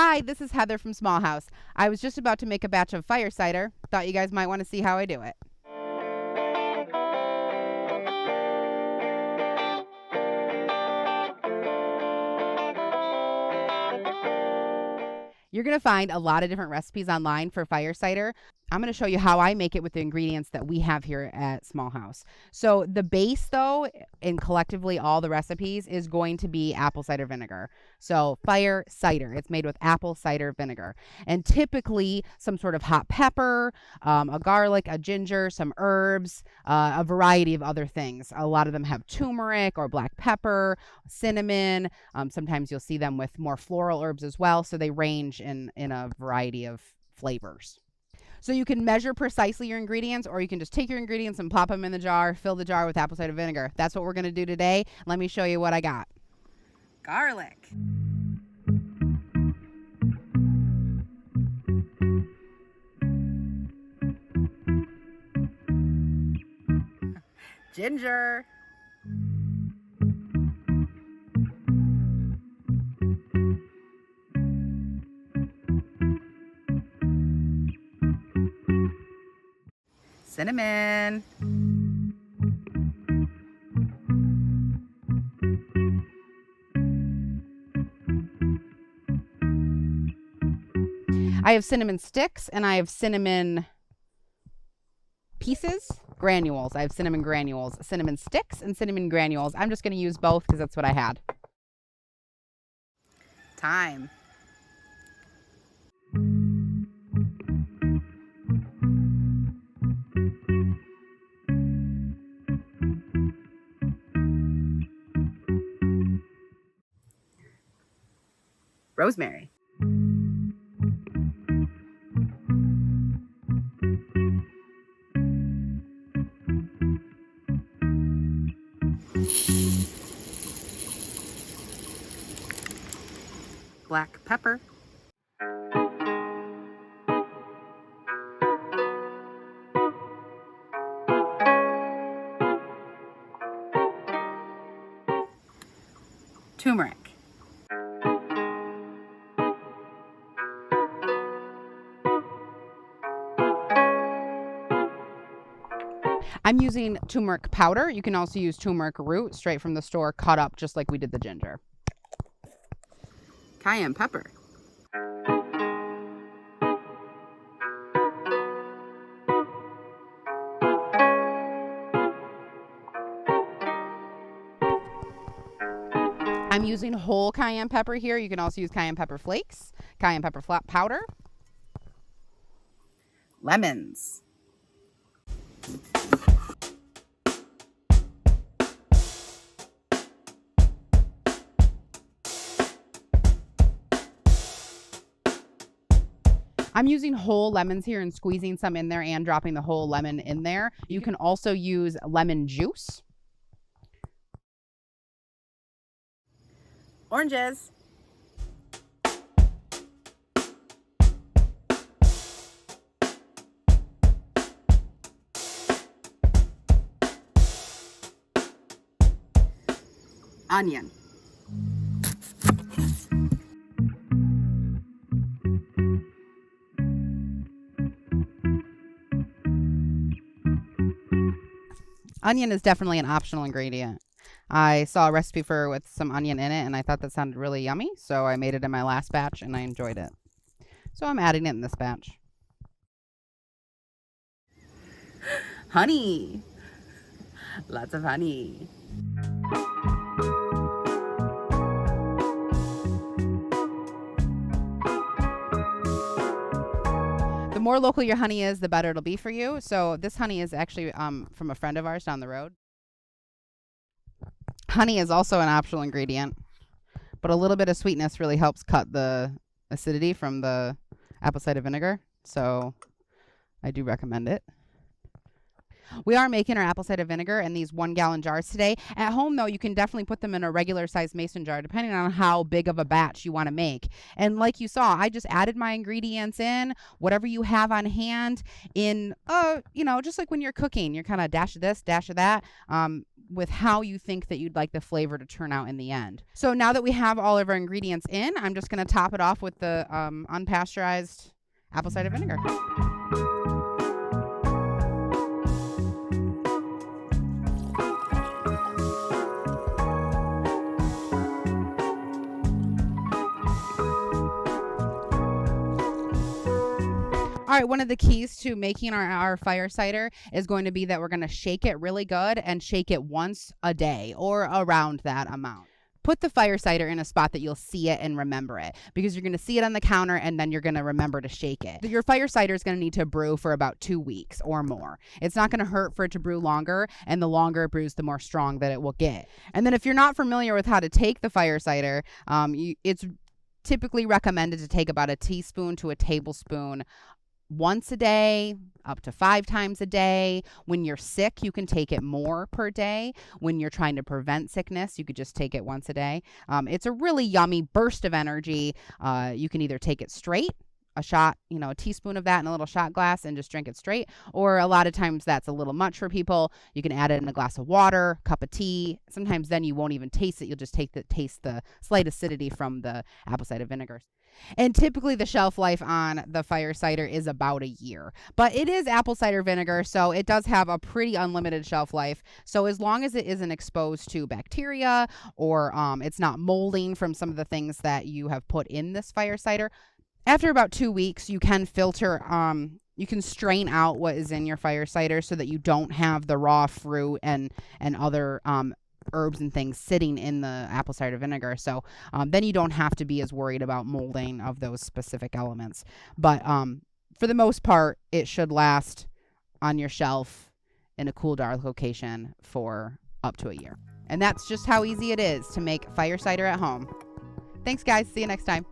Hi, this is Heather from Small House. I was just about to make a batch of fire cider. Thought you guys might want to see how I do it. You're going to find a lot of different recipes online for fire cider. I'm going to show you how I make it with the ingredients that we have here at Small House. So the base, though, and collectively all the recipes is going to be apple cider vinegar. So fire cider, it's made with apple cider vinegar. And typically some sort of hot pepper, a garlic, a ginger, some herbs, a variety of other things. A lot of them have turmeric or black pepper, cinnamon. Sometimes you'll see them with more floral herbs as well. So they range in a variety of flavors. So you can measure precisely your ingredients, or you can just take your ingredients and pop them in the jar, fill the jar with apple cider vinegar. That's what we're going to do today. Let me show you what I got. Garlic. Ginger. Cinnamon. I have cinnamon sticks and I have cinnamon pieces, granules. I have cinnamon granules, cinnamon sticks and cinnamon granules. I'm just going to use both because that's what I had. Thyme. Rosemary. Black pepper. Turmeric. I'm using turmeric powder. You can also use turmeric root straight from the store, cut up just like we did the ginger. Cayenne pepper. I'm using whole cayenne pepper here. You can also use cayenne pepper flakes, cayenne pepper powder. Lemons. I'm using whole lemons here and squeezing some in there and dropping the whole lemon in there. You can also use lemon juice. Oranges. Onion. Onion is definitely an optional ingredient. I saw a recipe with some onion in it, and I thought that sounded really yummy, so I made it in my last batch, and I enjoyed it. So I'm adding it in this batch. Honey. Lots of honey. The more local your honey is, the better it'll be for you. So this honey is actually from a friend of ours down the road. Honey is also an optional ingredient, but a little bit of sweetness really helps cut the acidity from the apple cider vinegar. So I do recommend it. We are making our apple cider vinegar in these 1-gallon jars today. At home, though, you can definitely put them in a regular sized mason jar, depending on how big of a batch you want to make. And like you saw, I just added my ingredients in, whatever you have on hand in, just like when you're cooking, you're kind of dash of this, dash of that, with how you think that you'd like the flavor to turn out in the end. So now that we have all of our ingredients in, I'm just going to top it off with the unpasteurized apple cider vinegar. All right, one of the keys to making our fire cider is going to be that we're going to shake it really good and shake it once a day or around that amount. Put the fire cider in a spot that you'll see it and remember it, because you're going to see it on the counter and then you're going to remember to shake it. Your fire cider is going to need to brew for about 2 weeks or more. It's not going to hurt for it to brew longer, and the longer it brews, the more strong that it will get. And then if you're not familiar with how to take the fire cider, it's typically recommended to take about a teaspoon to a tablespoon once a day, up to 5 times a day. When you're sick, you can take it more per day. When you're trying to prevent sickness, you could just take it once a day. It's a really yummy burst of energy. You can either take it straight, a shot, a teaspoon of that in a little shot glass and just drink it straight. Or a lot of times that's a little much for people. You can add it in a glass of water, cup of tea. Sometimes then you won't even taste it. You'll just taste the slight acidity from the apple cider vinegar. And typically the shelf life on the fire cider is about a year. But it is apple cider vinegar, so it does have a pretty unlimited shelf life. So as long as it isn't exposed to bacteria or it's not molding from some of the things that you have put in this fire cider, after about 2 weeks, you can filter, you can strain out what is in your fire cider so that you don't have the raw fruit and other herbs and things sitting in the apple cider vinegar. So then you don't have to be as worried about molding of those specific elements. But for the most part, it should last on your shelf in a cool, dark location for up to a year. And that's just how easy it is to make fire cider at home. Thanks, guys. See you next time.